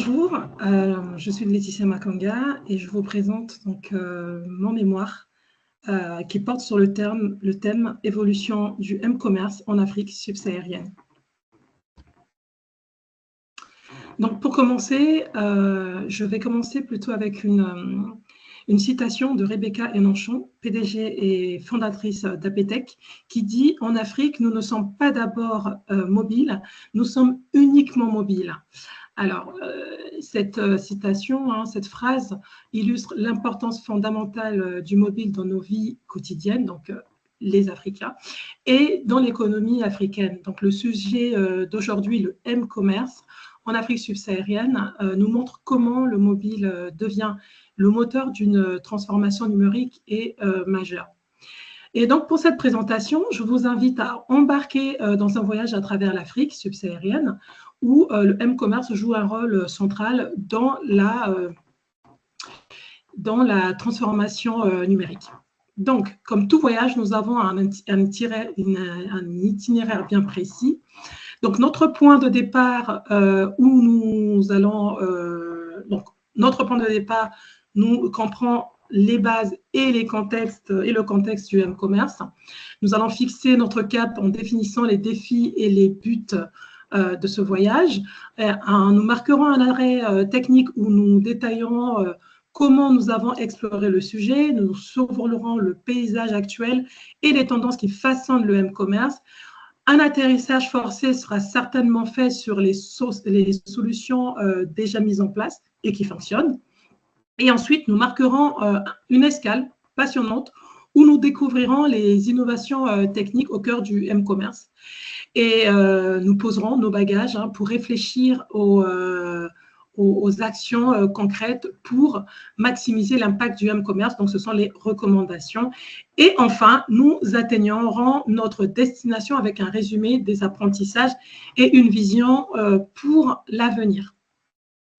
Bonjour, je suis Laetitia Makanga et je vous présente donc, mon mémoire qui porte sur le thème évolution du M-commerce en Afrique subsaharienne. Donc pour commencer, je vais commencer plutôt avec une citation de Rebecca Enonchon, PDG et fondatrice d'Apetech, qui dit « En Afrique, nous ne sommes pas d'abord mobiles, nous sommes uniquement mobiles ». Alors, cette citation, cette phrase illustre l'importance fondamentale du mobile dans nos vies quotidiennes, donc les Africains, et dans l'économie africaine. Donc, le sujet d'aujourd'hui, le M-commerce, en Afrique subsaharienne, nous montre comment le mobile devient le moteur d'une transformation numérique et majeure. Et donc, pour cette présentation, je vous invite à embarquer dans un voyage à travers l'Afrique subsaharienne où le M-commerce joue un rôle central dans la transformation numérique. Donc, comme tout voyage, nous avons un itinéraire bien précis. Donc, notre point de départ où nous allons… notre point de départ nous comprend les bases et le contexte du M-commerce. Nous allons fixer notre cap en définissant les défis et les buts de ce voyage. Nous marquerons un arrêt technique où nous détaillerons comment nous avons exploré le sujet, nous survolerons le paysage actuel et les tendances qui façonnent le M-commerce. Un atterrissage forcé sera certainement fait sur les solutions déjà mises en place et qui fonctionnent. Et ensuite, nous marquerons une escale passionnante où nous découvrirons les innovations techniques au cœur du M-commerce. Et nous poserons nos bagages pour réfléchir aux actions concrètes pour maximiser l'impact du M-commerce. Donc, ce sont les recommandations. Et enfin, nous atteignerons notre destination avec un résumé des apprentissages et une vision pour l'avenir.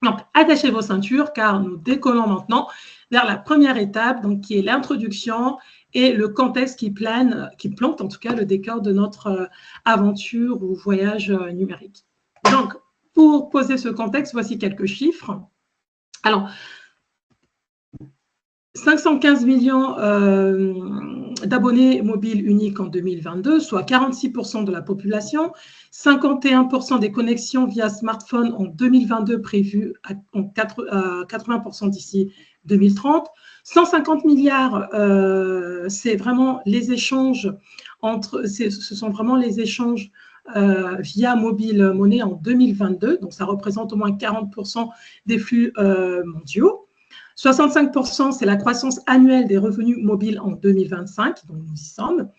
Donc, attachez vos ceintures car nous décollons maintenant vers la première étape, donc, qui est l'introduction et le contexte qui plante en tout cas le décor de notre aventure ou voyage numérique. Donc, pour poser ce contexte, voici quelques chiffres. Alors, 515 millions d'abonnés mobiles uniques en 2022, soit 46% de la population, 51% des connexions via smartphone en 2022 prévues à 80% d'ici 2030, 150 milliards, c'est vraiment les échanges ce sont vraiment les échanges via mobile monnaie en 2022, donc ça représente au moins 40% des flux mondiaux. 65%, c'est la croissance annuelle des revenus mobiles en 2025, donc nous y sommes.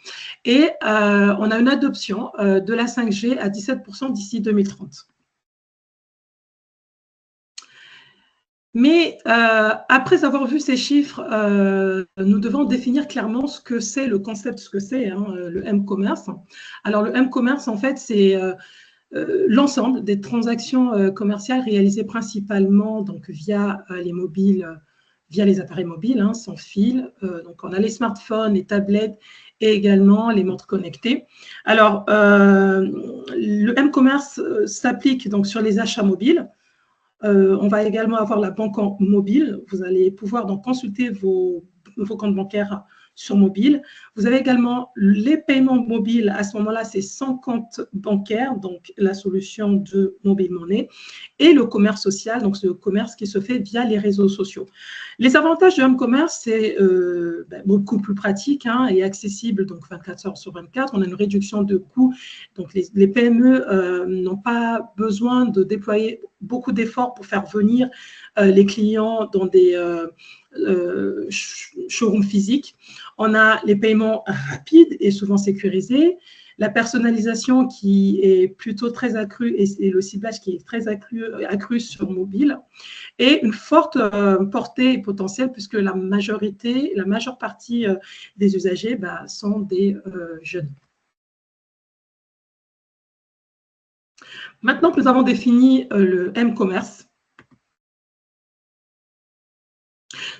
Et on a une adoption de la 5G à 17% d'ici 2030. Mais après avoir vu ces chiffres, nous devons définir clairement ce que c'est le concept, ce que c'est le M-commerce. Alors, le M-commerce, en fait, c'est l'ensemble des transactions commerciales réalisées principalement donc, via les mobiles, via les appareils mobiles, sans fil. Donc, on a les smartphones, les tablettes et également les montres connectées. Alors, le M-commerce s'applique donc sur les achats mobiles. On va également avoir la banque en mobile. Vous allez pouvoir donc consulter vos comptes bancaires sur mobile. Vous avez également les paiements mobiles. À ce moment-là, c'est sans compte bancaire, donc la solution de mobile monnaie, et le commerce social, donc ce commerce qui se fait via les réseaux sociaux. Les avantages du M-commerce, c'est beaucoup plus pratique et accessible, donc 24 heures sur 24. On a une réduction de coûts, donc les PME n'ont pas besoin de déployer beaucoup d'efforts pour faire venir les clients dans des showrooms physiques. On a les paiements rapides et souvent sécurisés, la personnalisation qui est plutôt très accrue et le ciblage qui est très accru sur mobile, et une forte portée potentielle puisque la majeure partie des usagers sont des jeunes. Maintenant que nous avons défini le M-commerce,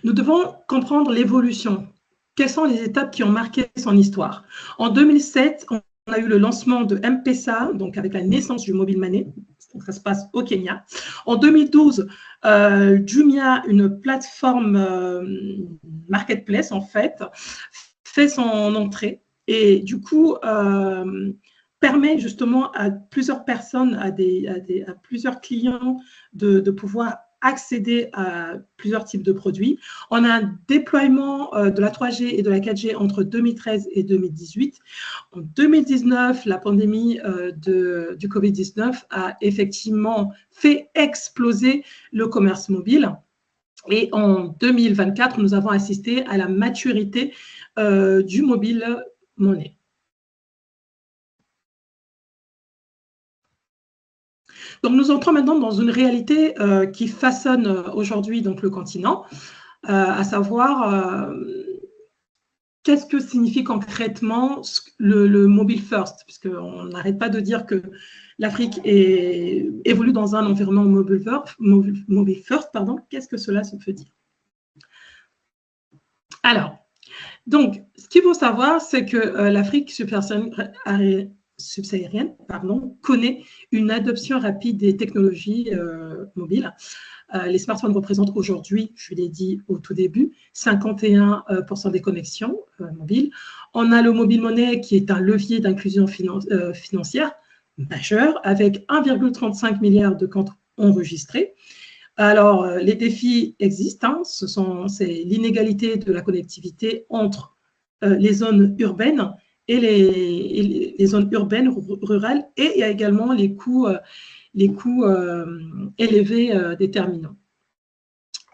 nous devons comprendre l'évolution. Quelles sont les étapes qui ont marqué son histoire? En 2007, on a eu le lancement de M-Pesa, donc avec la naissance du mobile money, Donc, ça se passe au Kenya. En 2012, Jumia, une plateforme marketplace, en fait son entrée et du coup, permet justement à plusieurs personnes, à plusieurs clients de pouvoir accéder à plusieurs types de produits. On a un déploiement de la 3G et de la 4G entre 2013 et 2018. En 2019, la pandémie du Covid-19 a effectivement fait exploser le commerce mobile. Et en 2024, nous avons assisté à la maturité du mobile monnaie. Donc, nous entrons maintenant dans une réalité qui façonne aujourd'hui donc le continent, à savoir qu'est-ce que signifie concrètement le mobile first, puisqu'on n'arrête pas de dire que l'Afrique évolue dans un environnement mobile first, pardon. Qu'est-ce que cela se veut dire? Alors, donc, ce qu'il faut savoir, c'est que l'Afrique subsaharienne connaît une adoption rapide des technologies mobiles. Les smartphones représentent aujourd'hui, je l'ai dit au tout début, 51% des connexions mobiles. On a le mobile monnaie qui est un levier d'inclusion financière majeur avec 1,35 milliard de comptes enregistrés. Alors, les défis existent, c'est l'inégalité de la connectivité entre les zones urbaines et les zones urbaines rurales, et il y a également les coûts élevés des terminaux.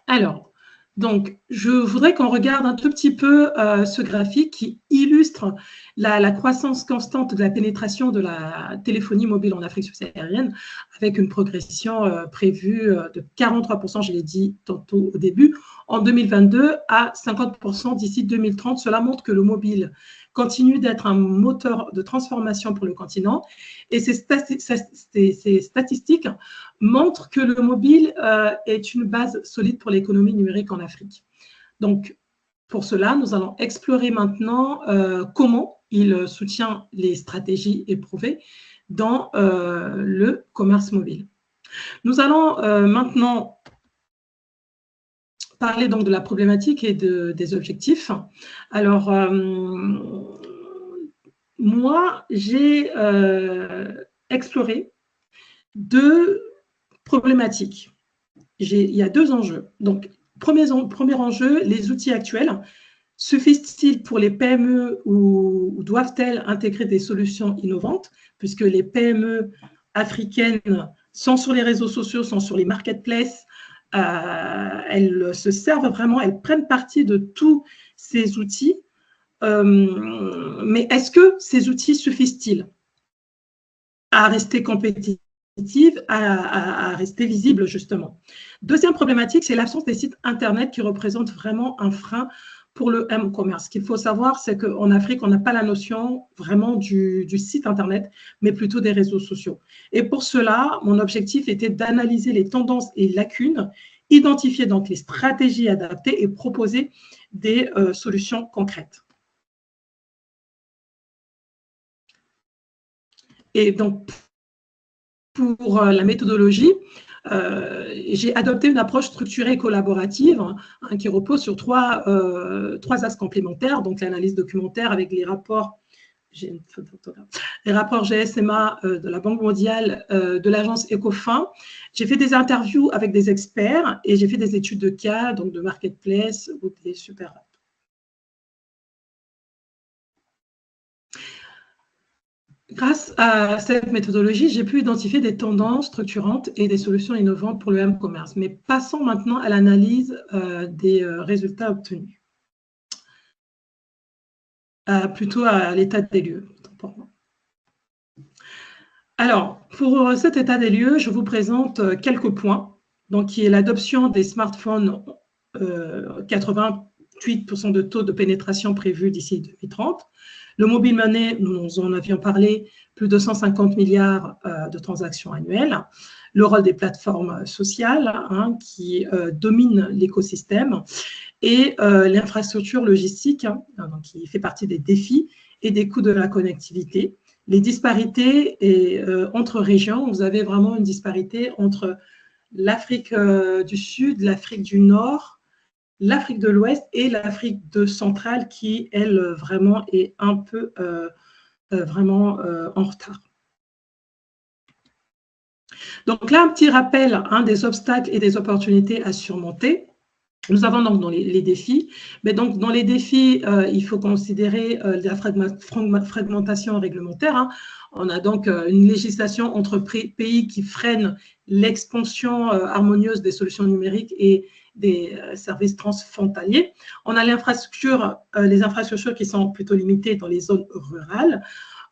Alors, donc, je voudrais qu'on regarde un tout petit peu ce graphique qui illustre la croissance constante de la pénétration de la téléphonie mobile en Afrique subsaharienne, avec une progression prévue de 43%, je l'ai dit tantôt au début, en 2022 à 50% d'ici 2030. Cela montre que le mobile continue d'être un moteur de transformation pour le continent. Et ces statistiques montrent que le mobile est une base solide pour l'économie numérique en Afrique. Donc, pour cela, nous allons explorer maintenant comment il soutient les stratégies éprouvées dans le commerce mobile. Nous allons maintenant parler donc de la problématique et des objectifs. Alors, moi, j'ai exploré deux problématiques. Il y a deux enjeux. Donc, premier enjeu, les outils actuels suffisent-ils pour les PME ou doivent-elles intégrer des solutions innovantes, puisque les PME africaines sont sur les réseaux sociaux, sont sur les marketplaces, elles se servent vraiment, elles prennent parti de tous ces outils. Mais est-ce que ces outils suffisent-ils à rester compétitives, à rester visibles, justement? Deuxième problématique, c'est l'absence des sites Internet qui représentent vraiment un frein pour le m-commerce. Ce qu'il faut savoir, c'est qu'en Afrique, on n'a pas la notion vraiment du site Internet, mais plutôt des réseaux sociaux. Et pour cela, mon objectif était d'analyser les tendances et lacunes, identifier donc les stratégies adaptées et proposer des solutions concrètes. Et donc, pour la méthodologie, j'ai adopté une approche structurée et collaborative qui repose sur trois axes complémentaires, donc l'analyse documentaire avec les rapports GSMA de la Banque mondiale, de l'agence Ecofin. J'ai fait des interviews avec des experts et j'ai fait des études de cas, donc de marketplace ou des super apps. Grâce à cette méthodologie, j'ai pu identifier des tendances structurantes et des solutions innovantes pour le m-commerce. Mais passons maintenant à l'analyse des résultats obtenus. Plutôt à l'état des lieux. Alors, pour cet état des lieux, je vous présente quelques points. Donc, qui est l'adoption des smartphones, 88% de taux de pénétration prévu d'ici 2030. Le mobile money, nous en avions parlé, plus de 150 milliards de transactions annuelles. Le rôle des plateformes sociales qui dominent l'écosystème et l'infrastructure logistique, donc qui fait partie des défis et des coûts de la connectivité. les disparités et, entre régions. Vous avez vraiment une disparité entre l'Afrique du Sud, l'Afrique du Nord, l'Afrique de l'Ouest et l'Afrique centrale qui, elle, vraiment est un peu vraiment en retard. Donc là, un petit rappel des obstacles et des opportunités à surmonter. Nous avons donc dans les défis, mais donc dans les défis, il faut considérer la fragmentation réglementaire. Hein. On a donc une législation entre pays qui freine l'expansion harmonieuse des solutions numériques et des services transfrontaliers. On a l'infrastructure, les infrastructures qui sont plutôt limitées dans les zones rurales.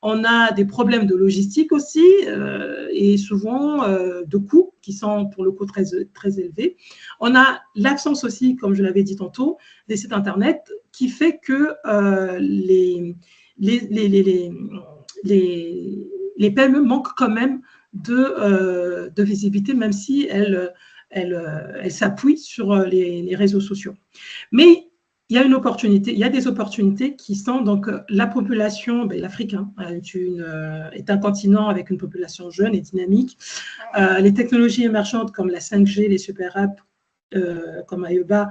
On a des problèmes de logistique aussi et souvent de coûts qui sont pour le coup très, très élevés. On a l'absence aussi, comme je l'avais dit tantôt, des sites Internet qui fait que les PME manquent quand même de visibilité, même si elles s'appuient sur les réseaux sociaux. Mais il y a une opportunité, il y a des opportunités qui sont donc la population, l'Afrique est un continent avec une population jeune et dynamique. Les technologies émergentes comme la 5G, les super apps comme Ayoba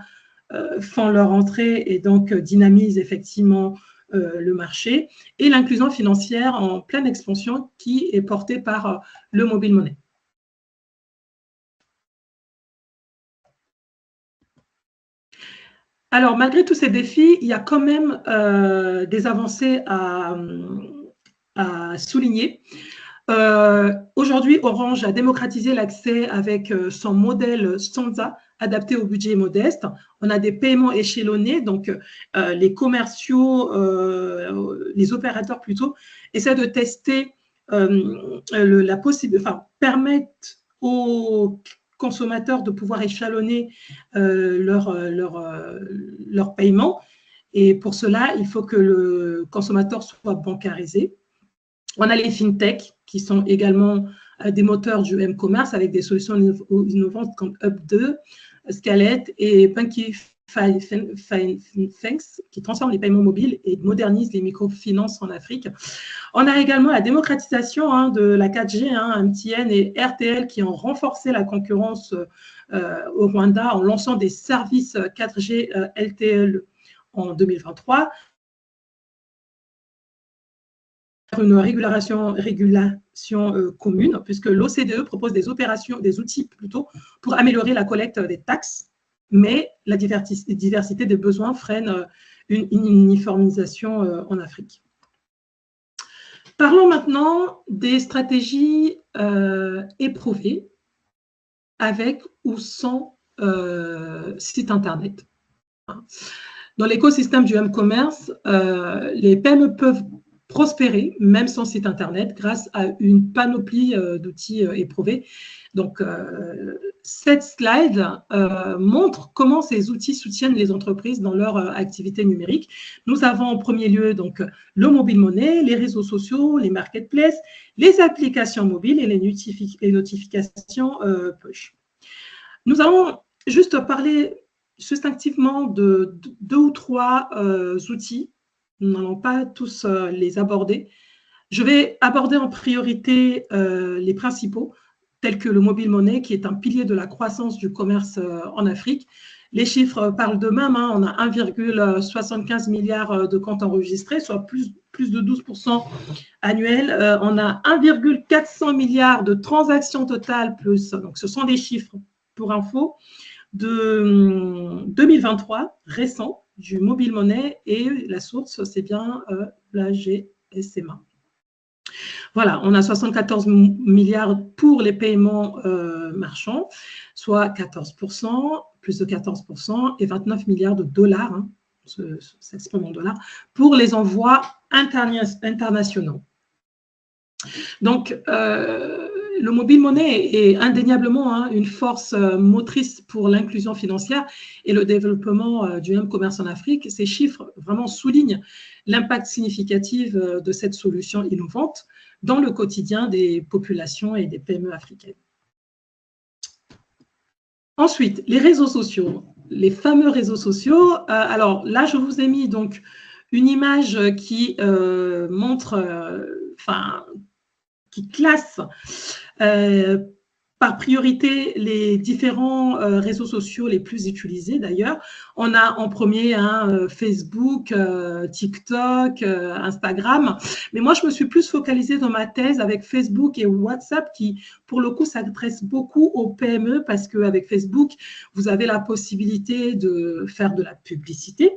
font leur entrée et donc dynamisent effectivement le marché. Et l'inclusion financière en pleine expansion qui est portée par le mobile money. Alors, malgré tous ces défis, il y a quand même des avancées à souligner. Aujourd'hui, Orange a démocratisé l'accès avec son modèle Stanza, adapté au budget modeste. On a des paiements échelonnés, donc les commerciaux, les opérateurs plutôt, essaient de tester la possibilité, enfin, permettent aux consommateurs de pouvoir échelonner leur paiement. Et pour cela, il faut que le consommateur soit bancarisé. On a les fintech qui sont également des moteurs du m-commerce avec des solutions innovantes comme Up2, Scalette et Punky Finance qui transforment les paiements mobiles et modernisent les microfinances en Afrique. On a également la démocratisation de la 4G, MTN et RTL qui ont renforcé la concurrence au Rwanda en lançant des services 4G LTE en 2023. Une régulation commune, puisque l'OCDE propose des outils plutôt pour améliorer la collecte des taxes, mais la diversité des besoins freine une uniformisation en Afrique. Parlons maintenant des stratégies éprouvées avec ou sans site Internet. Dans l'écosystème du m-commerce, les PME peuvent prospérer, même sans site Internet, grâce à une panoplie d'outils éprouvés. Donc, cette slide montre comment ces outils soutiennent les entreprises dans leur activité numérique. Nous avons en premier lieu donc, le mobile money, les réseaux sociaux, les marketplaces, les applications mobiles et les notifications push. Nous allons juste parler succinctement de 2 ou 3 outils. Nous n'allons pas tous les aborder. Je vais aborder en priorité les principaux, tels que le mobile money, qui est un pilier de la croissance du commerce en Afrique. Les chiffres parlent d'eux-mêmes. On a 1,75 milliard de comptes enregistrés, soit plus de 12% annuels. On a 1,400 milliards de transactions totales plus. Donc, ce sont des chiffres, pour info, de 2023, récent, du mobile money, et la source, c'est bien la GSMA. Voilà, on a 74 milliards pour les paiements marchands, soit 14%, plus de 14%, et 29 milliards de dollars, c'est exponent en dollars, pour les envois internationaux. Donc, le mobile money est indéniablement une force motrice pour l'inclusion financière et le développement du m-commerce en Afrique. Ces chiffres vraiment soulignent l'impact significatif de cette solution innovante dans le quotidien des populations et des PME africaines. Ensuite, les réseaux sociaux, les fameux réseaux sociaux. Alors là, je vous ai mis donc une image qui montre qui classe par priorité les différents réseaux sociaux les plus utilisés d'ailleurs. On a en premier Facebook, TikTok, Instagram. Mais moi, je me suis plus focalisée dans ma thèse avec Facebook et WhatsApp qui, pour le coup, s'adresse beaucoup aux PME parce qu'avec Facebook, vous avez la possibilité de faire de la publicité.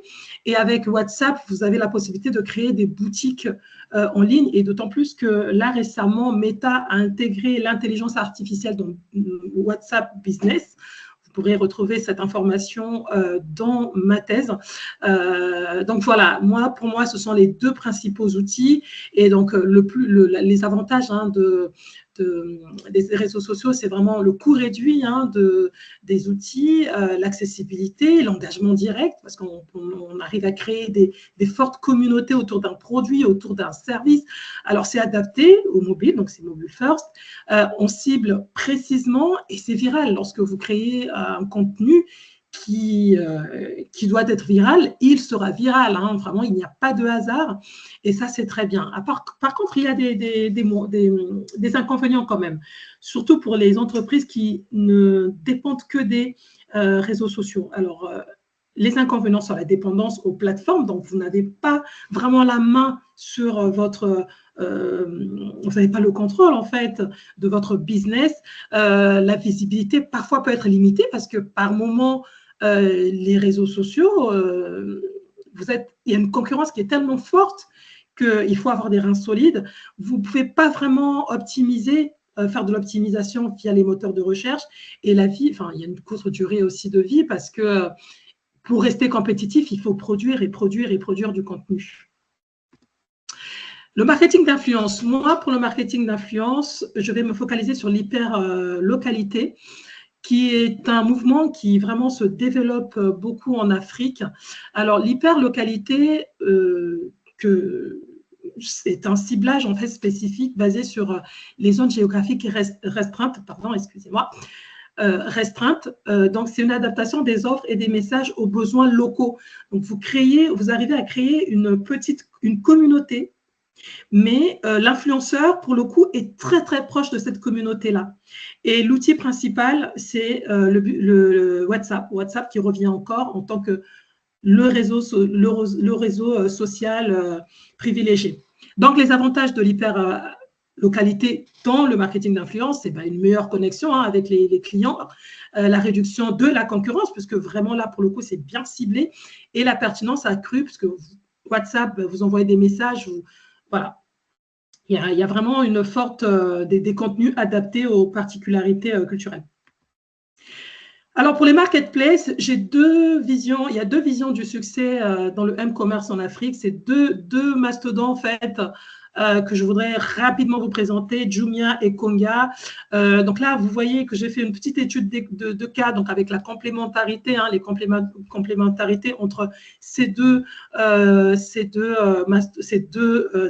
Et avec WhatsApp, vous avez la possibilité de créer des boutiques en ligne. Et d'autant plus que là, récemment, Meta a intégré l'intelligence artificielle dans WhatsApp Business. Vous pourrez retrouver cette information dans ma thèse. Donc voilà, pour moi, ce sont les deux principaux outils. Et donc, les avantages des réseaux sociaux, c'est vraiment le coût réduit des outils, l'accessibilité, l'engagement direct, parce qu'on arrive à créer des fortes communautés autour d'un produit, autour d'un service. Alors, c'est adapté au mobile, donc c'est mobile first. On cible précisément et c'est viral. Lorsque vous créez un contenu qui doit être viral, il sera viral. Vraiment, il n'y a pas de hasard. Et ça, c'est très bien. Par contre, il y a des inconvénients quand même, surtout pour les entreprises qui ne dépendent que des réseaux sociaux. Alors, les inconvénients sont la dépendance aux plateformes. Donc, vous n'avez pas vraiment la main sur votre… vous n'avez pas le contrôle, en fait, de votre business. La visibilité, parfois, peut être limitée parce que, par moment, les réseaux sociaux, il y a une concurrence qui est tellement forte qu'il faut avoir des reins solides. Vous ne pouvez pas vraiment optimiser, faire de l'optimisation via les moteurs de recherche. Et il y a une courte durée aussi de vie parce que pour rester compétitif, il faut produire et produire et produire du contenu. Le marketing d'influence. Moi, pour le marketing d'influence, je vais me focaliser sur l'hyper-localité, qui est un mouvement qui vraiment se développe beaucoup en Afrique. Alors, l'hyper-localité, c'est un ciblage en fait spécifique basé sur les zones géographiques restreintes, restreinte. Donc, c'est une adaptation des offres et des messages aux besoins locaux. Donc, vous arrivez à créer une communauté, mais l'influenceur, pour le coup, est très, très proche de cette communauté-là. Et l'outil principal, c'est le WhatsApp. WhatsApp qui revient encore en tant que le réseau social privilégié. Donc, les avantages de l'hyper-localité dans le marketing d'influence, c'est une meilleure connexion avec les clients, la réduction de la concurrence, puisque vraiment là, pour le coup, c'est bien ciblé, et la pertinence accrue, puisque WhatsApp, vous envoyez des messages, voilà. Il y a vraiment une forte des contenus adaptés aux particularités culturelles. Alors, pour les marketplaces, j'ai deux visions. Il y a deux visions du succès dans le M-commerce en Afrique. C'est deux mastodontes, en fait, que je voudrais rapidement vous présenter, Jumia et Konga. Donc là, vous voyez que j'ai fait une petite étude de cas, donc avec la complémentarité, les complémentarités entre ces deux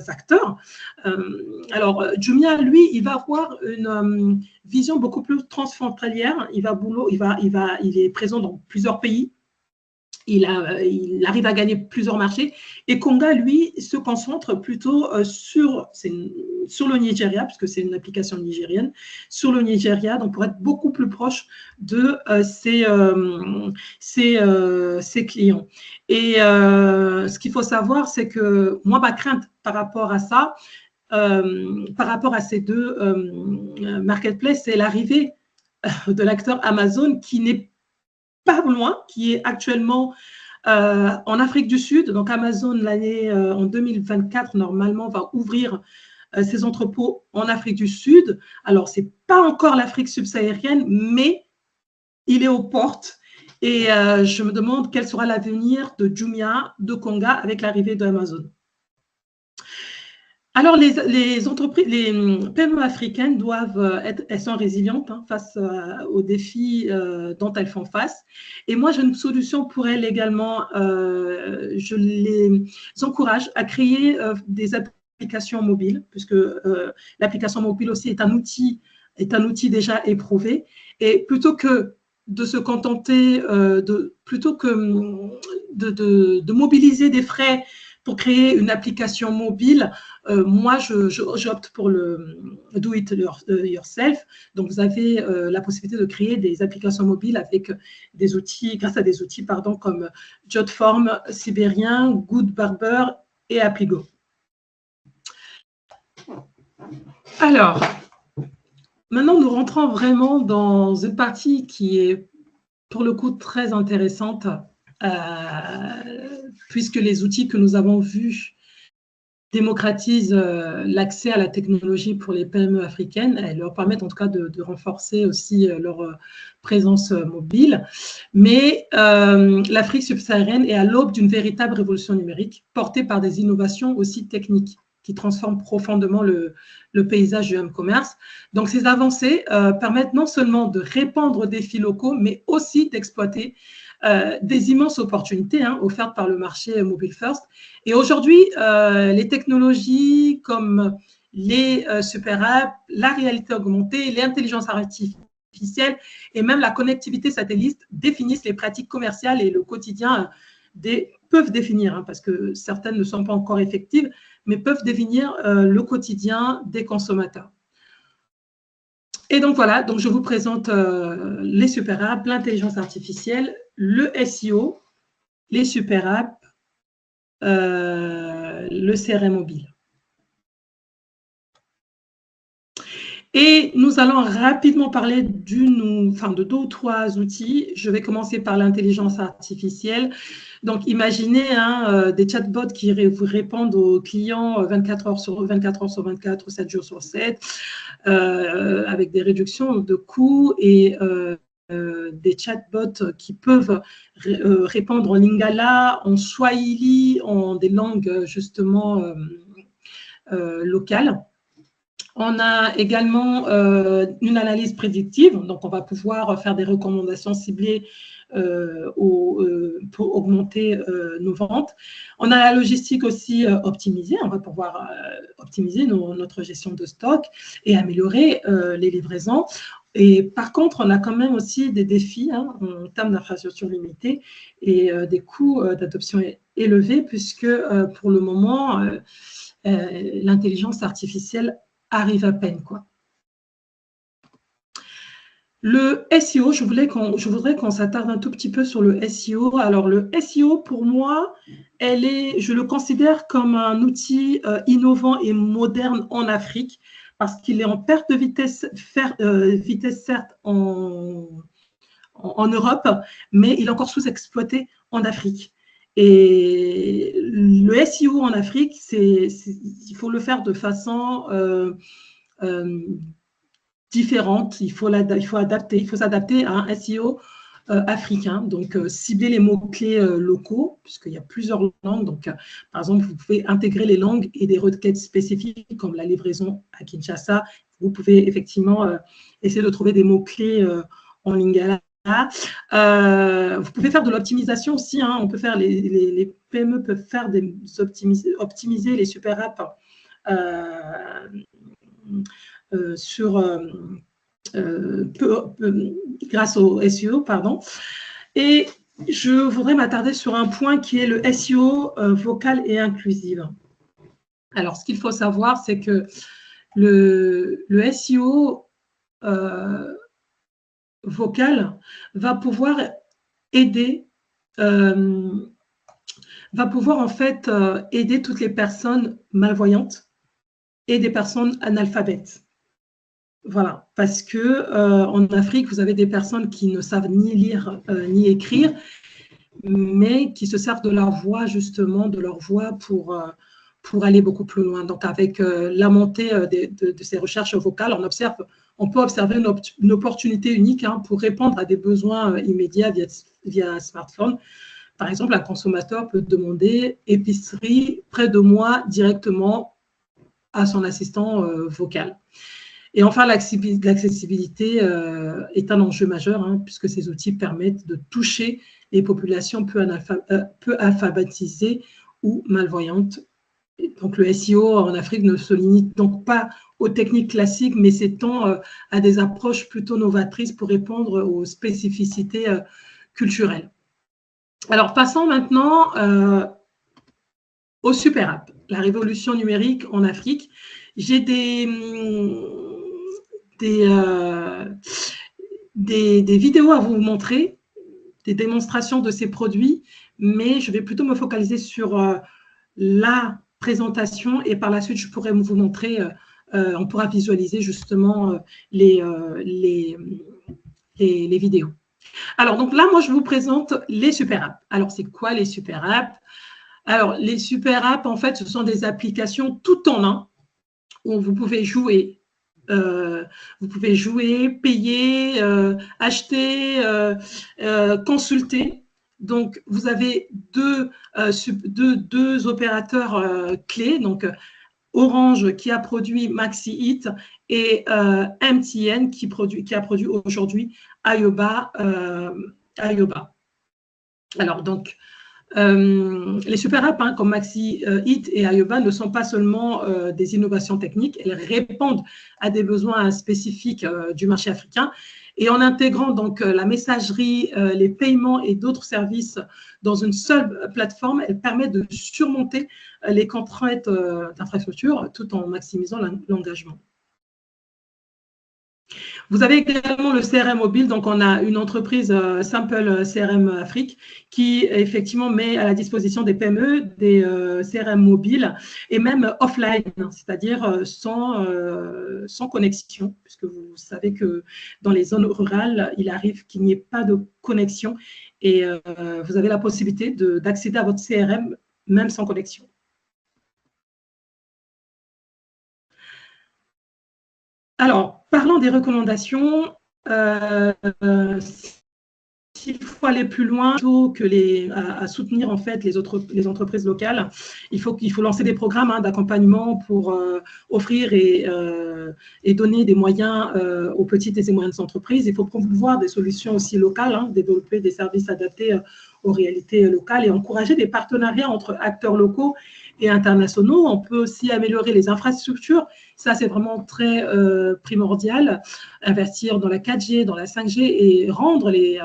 acteurs. Alors, Jumia, lui, il va avoir une vision beaucoup plus transfrontalière. Il est présent dans plusieurs pays. Il arrive à gagner plusieurs marchés. Et Konga, lui, se concentre plutôt sur le Nigeria, puisque c'est une application nigérienne, sur le Nigeria, donc pour être beaucoup plus proche de ses clients. Et ce qu'il faut savoir, c'est que moi, ma crainte par rapport à ça, par rapport à ces deux marketplaces, c'est l'arrivée de l'acteur Amazon qui n'est pas loin, qui est actuellement en Afrique du Sud. Donc, Amazon, en 2024, normalement, va ouvrir ses entrepôts en Afrique du Sud. Alors, ce n'est pas encore l'Afrique subsaharienne, mais il est aux portes. Et je me demande quel sera l'avenir de Jumia, de Konga, avec l'arrivée d'Amazon. Alors, les entreprises, les PME africaines elles sont résilientes face aux défis dont elles font face. Et moi, j'ai une solution pour elles également. Je les encourage à créer des applications mobiles, puisque l'application mobile aussi est un outil déjà éprouvé. Et plutôt que de se contenter, plutôt que de mobiliser des frais pour créer une application mobile, moi, j'opte pour le do it yourself. Donc, vous avez la possibilité de créer des applications mobiles avec des outils, grâce à des outils, pardon, comme Jotform, Sibérien, Good Barber et Appigo. Alors, maintenant, nous rentrons vraiment dans une partie qui est, pour le coup, très intéressante, puisque les outils que nous avons vus démocratisent l'accès à la technologie pour les PME africaines et leur permettent en tout cas de renforcer aussi leur présence mobile. Mais l'Afrique subsaharienne est à l'aube d'une véritable révolution numérique portée par des innovations aussi techniques qui transforment profondément le paysage du e-commerce. Donc, ces avancées permettent non seulement de répondre aux défis locaux, mais aussi d'exploiter des immenses opportunités offertes par le marché Mobile First. Et aujourd'hui, les technologies comme les super apps, la réalité augmentée, l'intelligence artificielle et même la connectivité satellite définissent les pratiques commerciales et le quotidien peuvent définir, parce que certaines ne sont pas encore effectives, mais peuvent définir le quotidien des consommateurs. Et donc voilà, donc je vous présente les super apps, l'intelligence artificielle, le SEO, les super apps, le CRM mobile. Et nous allons rapidement parler de 2 ou 3 outils. Je vais commencer par l'intelligence artificielle. Donc, imaginez des chatbots qui vous répondent aux clients 24 heures sur 24, 7 jours sur 7, avec des réductions de coûts et des chatbots qui peuvent répondre en lingala, en swahili, en des langues justement locales. On a également une analyse prédictive, donc on va pouvoir faire des recommandations ciblées pour augmenter nos ventes. On a la logistique aussi optimisée, on va pouvoir optimiser notre gestion de stock et améliorer les livraisons. Et par contre, on a quand même aussi des défis en termes d'infrastructures limitées et des coûts d'adoption élevés, puisque pour le moment, l'intelligence artificielle arrive à peine, quoi. Le SEO, je voudrais qu'on s'attarde un tout petit peu sur le SEO. Alors, le SEO, pour moi, je le considère comme un outil innovant et moderne en Afrique, parce qu'il est en perte de vitesse, certes, en Europe, mais il est encore sous-exploité en Afrique. Et le SEO en Afrique, il faut le faire de façon différente. Il faut s'adapter à un SEO africain. Donc, cibler les mots-clés locaux, puisqu'il y a plusieurs langues. Donc, par exemple, vous pouvez intégrer les langues et des requêtes spécifiques comme la livraison à Kinshasa. Vous pouvez effectivement essayer de trouver des mots-clés en lingala. Vous pouvez faire de l'optimisation aussi. On peut faire les PME peuvent faire optimiser les super apps grâce au SEO, pardon. Et je voudrais m'attarder sur un point qui est le SEO vocal et inclusif. Alors, ce qu'il faut savoir, c'est que le SEO vocal va pouvoir aider, en fait aider toutes les personnes malvoyantes et des personnes analphabètes. Voilà, parce que en Afrique, vous avez des personnes qui ne savent ni lire ni écrire, mais qui se servent de leur voix, justement, pour aller beaucoup plus loin. Donc, avec la montée de ces recherches vocales, on peut observer une opportunité unique pour répondre à des besoins immédiats via smartphone. Par exemple, un consommateur peut demander « épicerie près de moi » directement à son assistant vocal. Et enfin, l'accessibilité est un enjeu majeur, puisque ces outils permettent de toucher les populations peu alphabétisées ou malvoyantes. Et donc, le SEO en Afrique ne se limite donc pas aux techniques classiques, mais s'étend à des approches plutôt novatrices pour répondre aux spécificités culturelles. Alors, passons maintenant au super app, la révolution numérique en Afrique. J'ai des vidéos à vous montrer, des démonstrations de ces produits, mais je vais plutôt me focaliser sur la présentation et par la suite, je pourrais vous montrer, on pourra visualiser justement les vidéos. Alors, donc là, moi, je vous présente les super apps. Alors, c'est quoi les super apps? Alors, les super apps, en fait, ce sont des applications tout en un où vous pouvez jouer. Vous pouvez jouer, payer, acheter, consulter. Donc, vous avez deux opérateurs clés. Donc, Orange qui a produit Maxi-Hit et MTN qui a produit aujourd'hui Ayoba. Alors, donc, les super apps comme Maxi-Hit et Ayoba ne sont pas seulement des innovations techniques, elles répondent à des besoins spécifiques du marché africain. Et en intégrant donc la messagerie, les paiements et d'autres services dans une seule plateforme, elle permet de surmonter les contraintes d'infrastructure tout en maximisant l'engagement. Vous avez également le CRM mobile, donc on a une entreprise Simple CRM Afrique qui effectivement met à la disposition des PME des CRM mobiles et même offline, c'est-à-dire sans connexion, puisque vous savez que dans les zones rurales, il arrive qu'il n'y ait pas de connexion et vous avez la possibilité d'accéder à votre CRM même sans connexion. Alors, parlant des recommandations, s'il faut aller plus loin, plutôt que à soutenir en fait les entreprises locales, il faut lancer des programmes d'accompagnement pour offrir et donner des moyens aux petites et moyennes entreprises. Il faut promouvoir des solutions aussi locales, développer des services adaptés aux réalités locales et encourager des partenariats entre acteurs locaux et internationaux. On peut aussi améliorer les infrastructures. Ça, c'est vraiment très primordial. Investir dans la 4G, dans la 5G et rendre les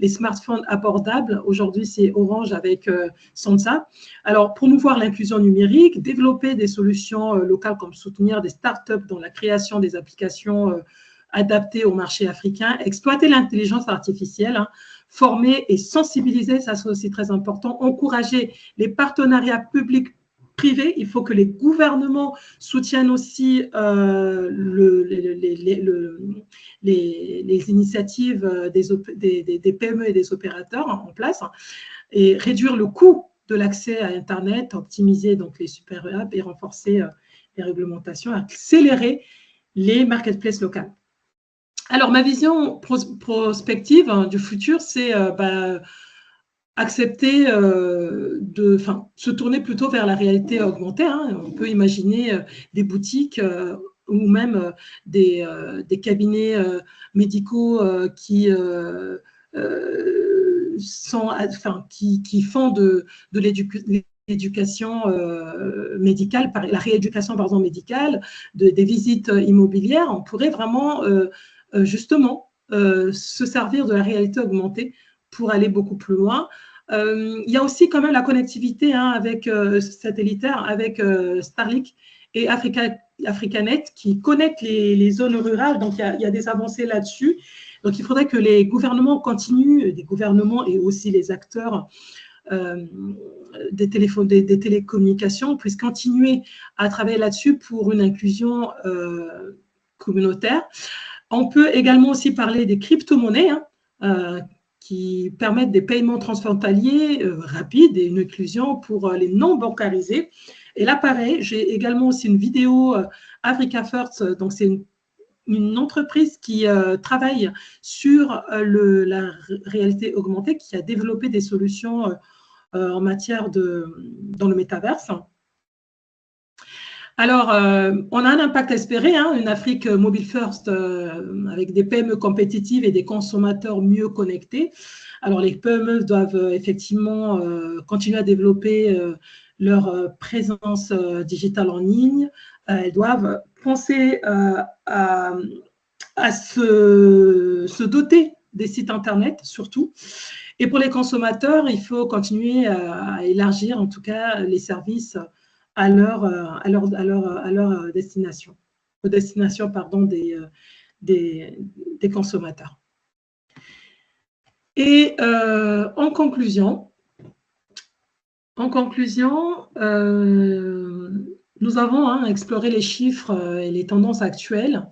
smartphones abordables. Aujourd'hui, c'est Orange avec Sansa. Alors, promouvoir l'inclusion numérique, développer des solutions locales comme soutenir des startups dans la création des applications adaptées au marché africain, exploiter l'intelligence artificielle, former et sensibiliser, ça c'est aussi très important, encourager les partenariats publics privés. Il faut que les gouvernements soutiennent aussi les initiatives des PME et des opérateurs en place et réduire le coût de l'accès à Internet, optimiser donc les super apps et renforcer les réglementations, accélérer les marketplaces locales. Alors, ma vision prospective du futur, c'est accepter se tourner plutôt vers la réalité augmentée. On peut imaginer des boutiques ou même des cabinets médicaux qui font de l'éducation médicale, la rééducation médicale, des visites immobilières. On pourrait vraiment justement se servir de la réalité augmentée pour aller beaucoup plus loin. Il y a aussi quand même la connectivité avec satellitaire, avec Starlink et Africanet qui connectent les zones rurales. Donc, il y a des avancées là-dessus. Donc, il faudrait que les gouvernements continuent, les gouvernements et aussi les acteurs des télécommunications puissent continuer à travailler là-dessus pour une inclusion communautaire. On peut également aussi parler des crypto-monnaies qui permettent des paiements transfrontaliers rapides et une inclusion pour les non bancarisés. Et là, pareil, j'ai également aussi une vidéo Africa First, donc c'est une entreprise qui travaille sur la réalité augmentée, qui a développé des solutions en matière dans le métaverse. Alors, on a un impact espéré, une Afrique mobile first avec des PME compétitives et des consommateurs mieux connectés. Alors, les PME doivent effectivement continuer à développer leur présence digitale en ligne. Elles doivent penser à se doter des sites Internet, surtout, Et pour les consommateurs, il faut continuer à élargir en tout cas les services à leur destination, aux destinations pardon, des consommateurs. Et en conclusion, nous avons exploré les chiffres et les tendances actuelles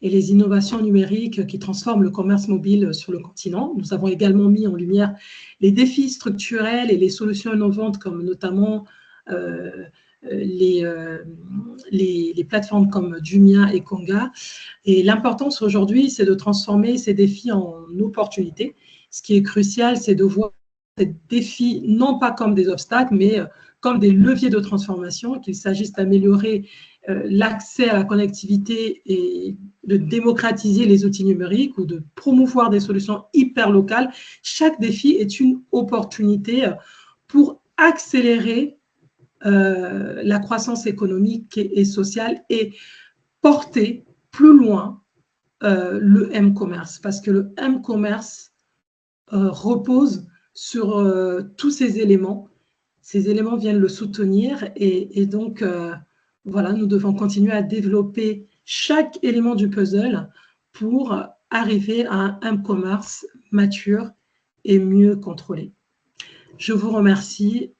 et les innovations numériques qui transforment le commerce mobile sur le continent. Nous avons également mis en lumière les défis structurels et les solutions innovantes, comme notamment les plateformes comme Jumia et Konga. Et l'importance aujourd'hui, c'est de transformer ces défis en opportunités. Ce qui est crucial, c'est de voir ces défis non pas comme des obstacles, mais comme des leviers de transformation, qu'il s'agisse d'améliorer l'accès à la connectivité et de démocratiser les outils numériques ou de promouvoir des solutions hyper locales. Chaque défi est une opportunité pour accélérer la croissance économique et sociale et porter plus loin le M-commerce, parce que le M-commerce repose sur tous ces éléments. Ces éléments viennent le soutenir et donc, voilà, nous devons continuer à développer chaque élément du puzzle pour arriver à un commerce mature et mieux contrôlé. Je vous remercie